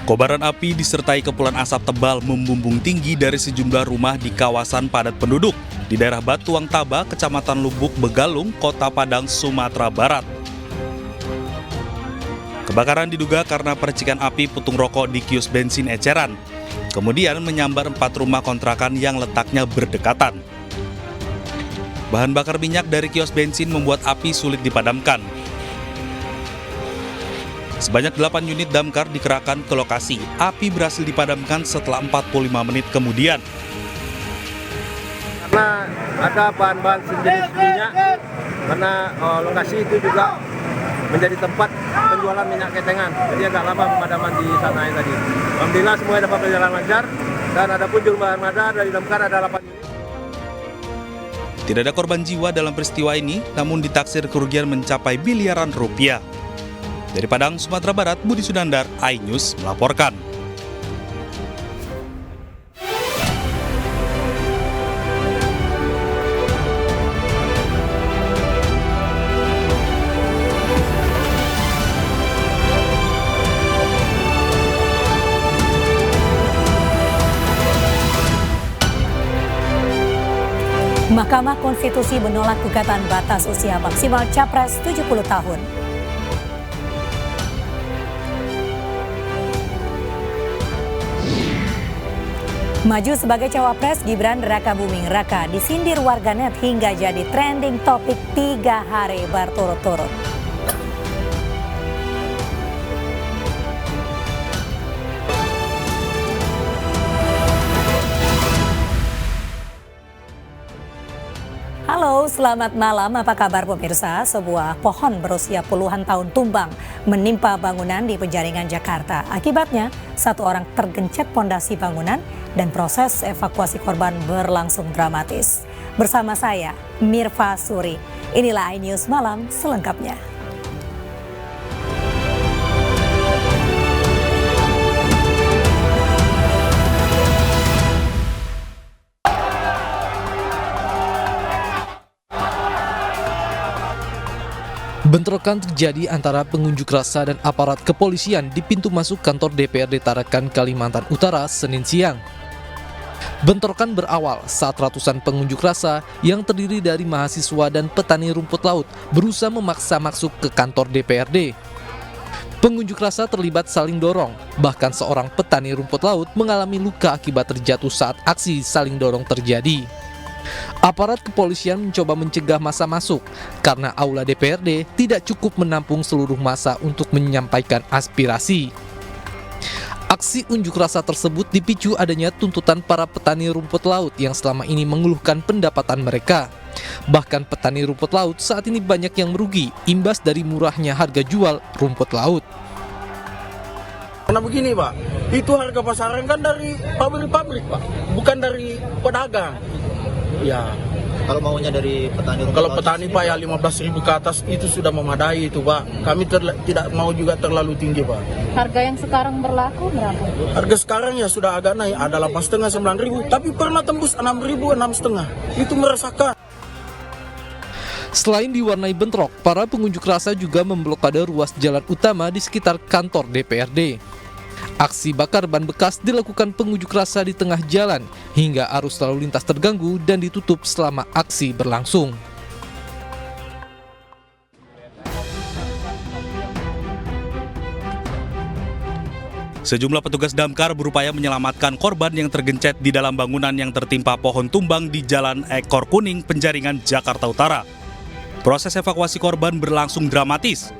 Kobaran api disertai kepulan asap tebal membumbung tinggi dari sejumlah rumah di kawasan padat penduduk di daerah Batuang Taba, Kecamatan Lubuk Begalung, Kota Padang, Sumatera Barat. Kebakaran diduga karena percikan api putung rokok di kios bensin eceran, kemudian menyambar 4 rumah kontrakan yang letaknya berdekatan. Bahan bakar minyak dari kios bensin membuat api sulit dipadamkan. Sebanyak 8 unit damkar dikerahkan ke lokasi. Api berhasil dipadamkan setelah 45 menit kemudian. Karena ada bahan-bahan sejenis minyak, karena lokasi itu juga menjadi tempat penjualan minyak ketengan. Jadi agak lama pemadaman di sana tadi. Alhamdulillah semuanya dapat berjalan lancar dan ada pun jumlah armada dari damkar ada 8 unit. Tidak ada korban jiwa dalam peristiwa ini, namun ditaksir kerugian mencapai miliaran rupiah. Dari Padang, Sumatera Barat, Budi Sudandar, iNews melaporkan. Mahkamah Konstitusi menolak gugatan batas usia maksimal Capres 70 tahun. Maju sebagai cawapres, Gibran Rakabuming Raka disindir warganet hingga jadi trending topik 3 hari berturut-turut. Halo, selamat malam. Apa kabar pemirsa? Sebuah pohon berusia puluhan tahun tumbang menimpa bangunan di Penjaringan, Jakarta. Akibatnya, 1 orang tergencet pondasi bangunan dan proses evakuasi korban berlangsung dramatis. Bersama saya, Mirva Suri. Inilah iNews Malam selengkapnya. Bentrokan terjadi antara pengunjuk rasa dan aparat kepolisian di pintu masuk kantor DPRD Tarakan, Kalimantan Utara, Senin siang. Bentrokan berawal saat ratusan pengunjuk rasa yang terdiri dari mahasiswa dan petani rumput laut berusaha memaksa masuk ke kantor DPRD. Pengunjuk rasa terlibat saling dorong, bahkan seorang petani rumput laut mengalami luka akibat terjatuh saat aksi saling dorong terjadi. Aparat kepolisian mencoba mencegah massa masuk karena aula DPRD tidak cukup menampung seluruh massa untuk menyampaikan aspirasi. Aksi unjuk rasa tersebut dipicu adanya tuntutan para petani rumput laut yang selama ini mengeluhkan pendapatan mereka. Bahkan petani rumput laut saat ini banyak yang merugi imbas dari murahnya harga jual rumput laut. Karena begini Pak, itu harga pasaran kan dari pabrik-pabrik Pak, bukan dari pedagang. Ya, kalau maunya dari petani, kalau petani Pak ya 15.000 ke atas itu sudah memadai itu Pak. Kami tidak mau juga terlalu tinggi Pak. Harga yang sekarang berlaku berapa? Harga sekarang ya sudah agak naik, ada 8,5 9.000, tapi pernah tembus 6.000 6,5. Itu merasakan. Selain diwarnai bentrok, para pengunjuk rasa juga memblokade ruas jalan utama di sekitar kantor DPRD. Aksi bakar ban bekas dilakukan pengunjuk rasa di tengah jalan hingga arus lalu lintas terganggu dan ditutup selama aksi berlangsung. Sejumlah petugas damkar berupaya menyelamatkan korban yang tergencet di dalam bangunan yang tertimpa pohon tumbang di Jalan Ekor Kuning, Penjaringan, Jakarta Utara. Proses evakuasi korban berlangsung dramatis.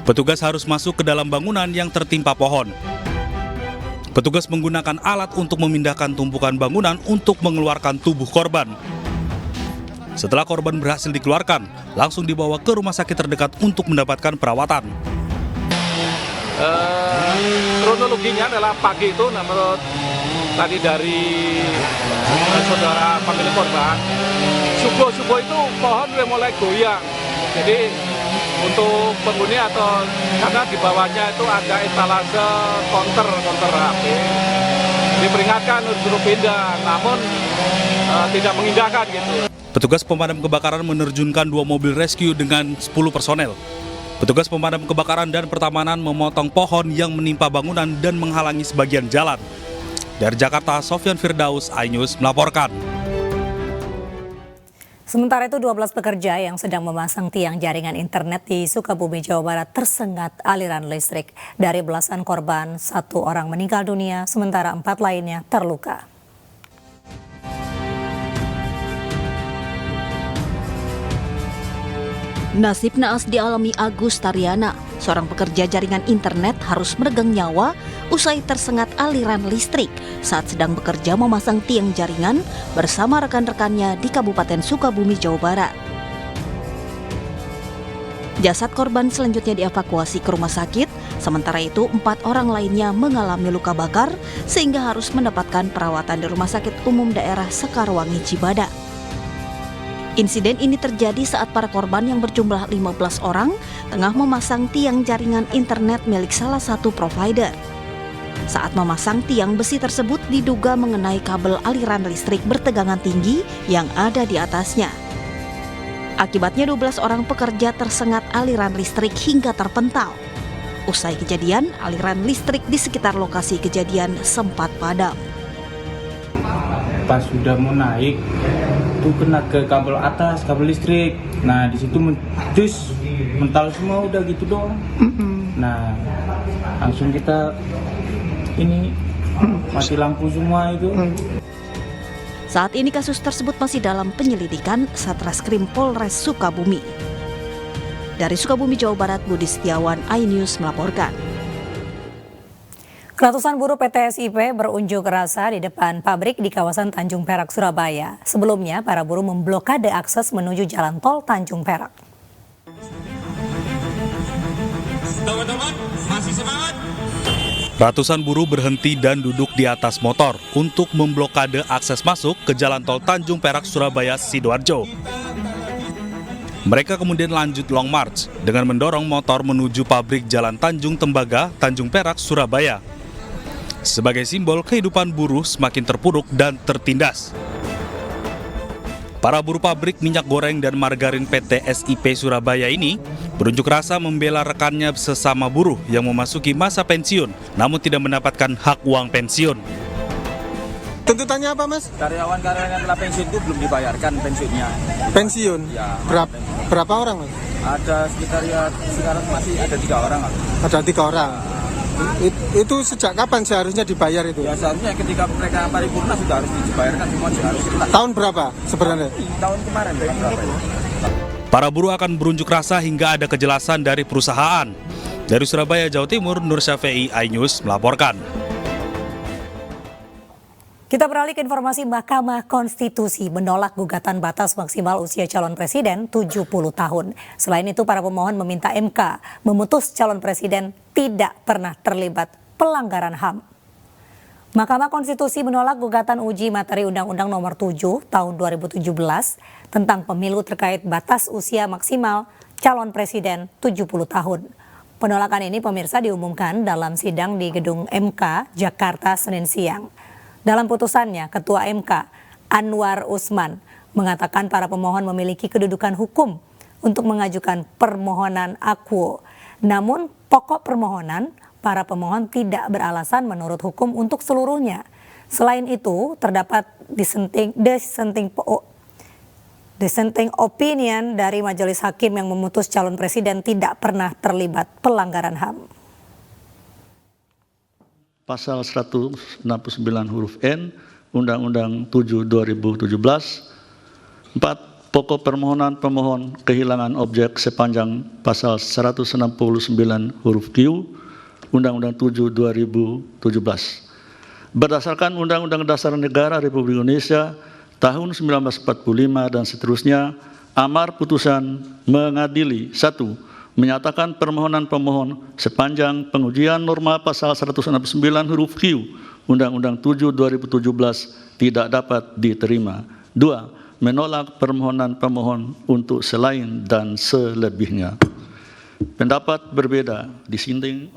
Petugas harus masuk ke dalam bangunan yang tertimpa pohon. Petugas menggunakan alat untuk memindahkan tumpukan bangunan untuk mengeluarkan tubuh korban. Setelah korban berhasil dikeluarkan, langsung dibawa ke rumah sakit terdekat untuk mendapatkan perawatan. Kronologinya adalah pagi itu menurut tadi dari saudara pemilik korban, subuh-subuh itu pohon udah mulai goyang. Jadi untuk penghuni atau karena di bawahnya itu ada etalase konter HP, diperingatkan untuk pindah, namun tidak mengindahkan gitu. Petugas pemadam kebakaran menerjunkan 2 mobil rescue dengan 10 personel. Petugas pemadam kebakaran dan pertamanan memotong pohon yang menimpa bangunan dan menghalangi sebagian jalan. Dari Jakarta, Sofyan Firdaus, iNews melaporkan. Sementara itu 12 pekerja yang sedang memasang tiang jaringan internet di Sukabumi, Jawa Barat tersengat aliran listrik. Dari belasan korban, 1 orang meninggal dunia, sementara 4 lainnya terluka. Nasib naas dialami Agus Tariana, seorang pekerja jaringan internet harus meregang nyawa usai tersengat aliran listrik saat sedang bekerja memasang tiang jaringan bersama rekan-rekannya di Kabupaten Sukabumi, Jawa Barat. Jasad korban selanjutnya dievakuasi ke rumah sakit, sementara itu 4 orang lainnya mengalami luka bakar sehingga harus mendapatkan perawatan di Rumah Sakit Umum Daerah Sekarwangi, Cibadak. Insiden ini terjadi saat para korban yang berjumlah 15 orang tengah memasang tiang jaringan internet milik salah satu provider. Saat memasang tiang besi tersebut diduga mengenai kabel aliran listrik bertegangan tinggi yang ada di atasnya. Akibatnya 12 orang pekerja tersengat aliran listrik hingga terpental. Usai kejadian, aliran listrik di sekitar lokasi kejadian sempat padam. Pas sudah mau naik, itu kena ke kabel atas, kabel listrik. Nah di situ jus mental semua udah gitu doang. Nah langsung kita ini mati lampu semua itu. Saat ini kasus tersebut masih dalam penyelidikan Satreskrim Polres Sukabumi. Dari Sukabumi, Jawa Barat, Budi Setiawan, iNews melaporkan. Ratusan buruh PT SIP berunjuk rasa di depan pabrik di kawasan Tanjung Perak, Surabaya. Sebelumnya, para buruh memblokade akses menuju jalan tol Tanjung Perak. Teman-teman, masih semangat? Ratusan buruh berhenti dan duduk di atas motor untuk memblokade akses masuk ke jalan tol Tanjung Perak, Surabaya, Sidoarjo. Mereka kemudian lanjut long march dengan mendorong motor menuju pabrik Jalan Tanjung Tembaga, Tanjung Perak, Surabaya. Sebagai simbol kehidupan buruh semakin terpuruk dan tertindas. Para buruh pabrik minyak goreng dan margarin PT SIP Surabaya ini berunjuk rasa membela rekannya sesama buruh yang memasuki masa pensiun namun tidak mendapatkan hak uang pensiun. Tuntutannya apa, Mas? Karyawan-karyawan yang telah pensiun itu belum dibayarkan pensiunnya. Pensiun? Ya, berapa orang, Mas? ada sekitar sekarang masih ada 3 orang. Ada 3 orang. Itu sejak kapan seharusnya dibayar itu? Ya seharusnya ketika mereka paripurna sudah harus dibayarkan semua, harus tuntas. Tahun berapa sebenarnya? Tahun kemarin berapa ya? Para buruh akan berunjuk rasa hingga ada kejelasan dari perusahaan. Dari Surabaya, Jawa Timur, Nur Syafi'i, iNews melaporkan. Kita beralih ke informasi. Mahkamah Konstitusi menolak gugatan batas maksimal usia calon presiden 70 tahun. Selain itu, para pemohon meminta MK memutus calon presiden tidak pernah terlibat pelanggaran HAM. Mahkamah Konstitusi menolak gugatan uji materi Undang-Undang Nomor 7 Tahun 2017 tentang pemilu terkait batas usia maksimal calon presiden 70 tahun. Penolakan ini, pemirsa, diumumkan dalam sidang di Gedung MK Jakarta Senin siang. Dalam putusannya, Ketua MK Anwar Usman mengatakan para pemohon memiliki kedudukan hukum untuk mengajukan permohonan akuo. Namun pokok permohonan, para pemohon tidak beralasan menurut hukum untuk seluruhnya. Selain itu, terdapat dissenting opinion dari majelis hakim yang memutus calon presiden tidak pernah terlibat pelanggaran HAM. Pasal 169 huruf N Undang-Undang 7 2017. 4. Pokok permohonan pemohon kehilangan objek sepanjang pasal 169 huruf Q Undang-Undang 7 2017. Berdasarkan Undang-Undang Dasar Negara Republik Indonesia tahun 1945 dan seterusnya, amar putusan mengadili 1. Menyatakan permohonan pemohon sepanjang pengujian norma pasal 169 huruf Q Undang-Undang 7 2017 tidak dapat diterima. 2. Menolak permohonan pemohon untuk selain dan selebihnya. Pendapat berbeda dissenting.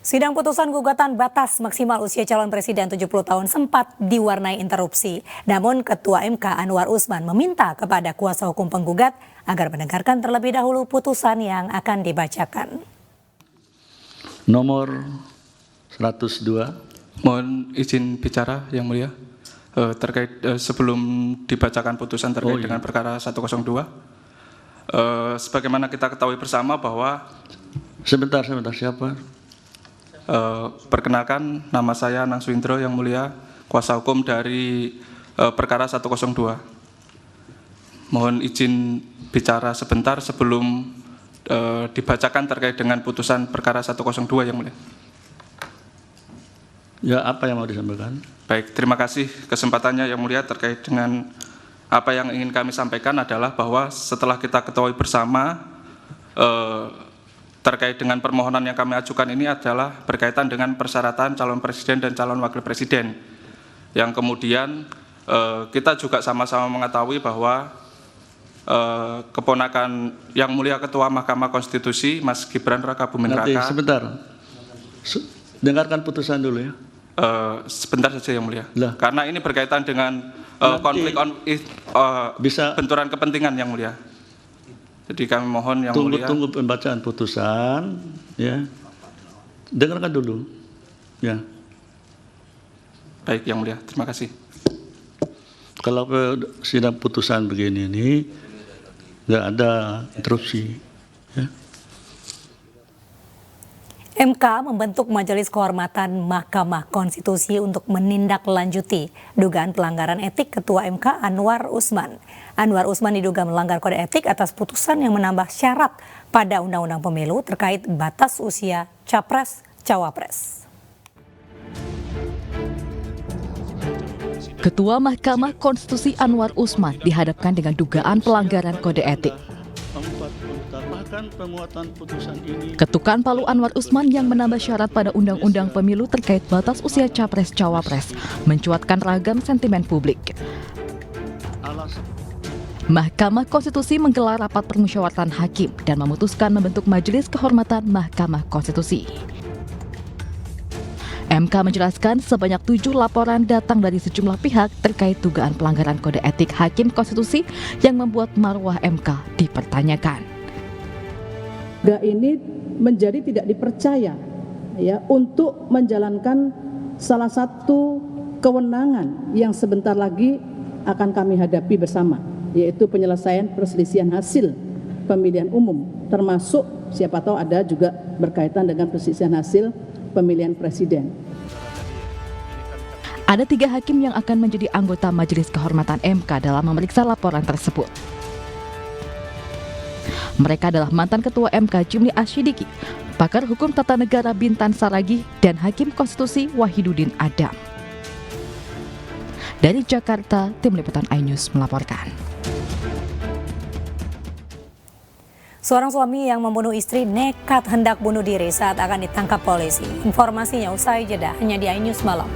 Sidang putusan gugatan batas maksimal usia calon presiden 70 tahun sempat diwarnai interupsi. Namun Ketua MK Anwar Usman meminta kepada kuasa hukum penggugat agar mendengarkan terlebih dahulu putusan yang akan dibacakan. Nomor 102. Mohon izin bicara Yang Mulia terkait sebelum dibacakan putusan terkait dengan perkara 102. Sebagaimana kita ketahui bersama bahwa Sebentar, siapa? Perkenalkan, nama saya Anang Swindro Yang Mulia, kuasa hukum dari perkara 102. Mohon izin bicara sebentar sebelum dibacakan terkait dengan putusan perkara 102 Yang Mulia. Ya, apa yang mau disampaikan? Baik, terima kasih kesempatannya Yang Mulia. Terkait dengan apa yang ingin kami sampaikan adalah bahwa setelah kita ketahui bersama terkait dengan permohonan yang kami ajukan ini adalah berkaitan dengan persyaratan calon presiden dan calon wakil presiden. Yang kemudian kita juga sama-sama mengetahui bahwa keponakan Yang Mulia Ketua Mahkamah Konstitusi, Mas Gibran Raka Buming Raka. Nanti sebentar, dengarkan putusan dulu ya. Sebentar saja Yang Mulia. Lah. Karena ini berkaitan dengan konflik benturan kepentingan Yang Mulia. Jadi kami mohon Yang Mulia. Tunggu pembacaan putusan, ya. Dengarkan dulu, ya. Baik Yang Mulia, terima kasih. Kalau sidang putusan begini ini nggak ada interupsi, ya. MK membentuk Majelis Kehormatan Mahkamah Konstitusi untuk menindaklanjuti dugaan pelanggaran etik Ketua MK Anwar Usman. Anwar Usman diduga melanggar kode etik atas putusan yang menambah syarat pada Undang-Undang Pemilu terkait batas usia Capres-Cawapres. Ketua Mahkamah Konstitusi Anwar Usman dihadapkan dengan dugaan pelanggaran kode etik. Ketukan palu Anwar Usman yang menambah syarat pada Undang-Undang Pemilu terkait batas usia Capres-Cawapres mencuatkan ragam sentimen publik. Mahkamah Konstitusi menggelar rapat permusyawaratan hakim dan memutuskan membentuk Majelis Kehormatan Mahkamah Konstitusi. MK menjelaskan sebanyak 7 laporan datang dari sejumlah pihak terkait dugaan pelanggaran kode etik Hakim Konstitusi yang membuat marwah MK dipertanyakan. Ini menjadi tidak dipercaya ya untuk menjalankan salah satu kewenangan yang sebentar lagi akan kami hadapi bersama, yaitu penyelesaian perselisihan hasil pemilihan umum, termasuk siapa tahu ada juga berkaitan dengan perselisihan hasil pemilihan presiden. Ada 3 hakim yang akan menjadi anggota Majelis Kehormatan MK dalam memeriksa laporan tersebut. Mereka adalah mantan Ketua MK Jimli Asyidiki, pakar hukum tata negara Bintan Saragih, dan Hakim Konstitusi Wahidudin Adam. Dari Jakarta, Tim Liputan iNews melaporkan. Seorang suami yang membunuh istri nekat hendak bunuh diri saat akan ditangkap polisi. Informasinya usai jeda hanya di iNews Malam.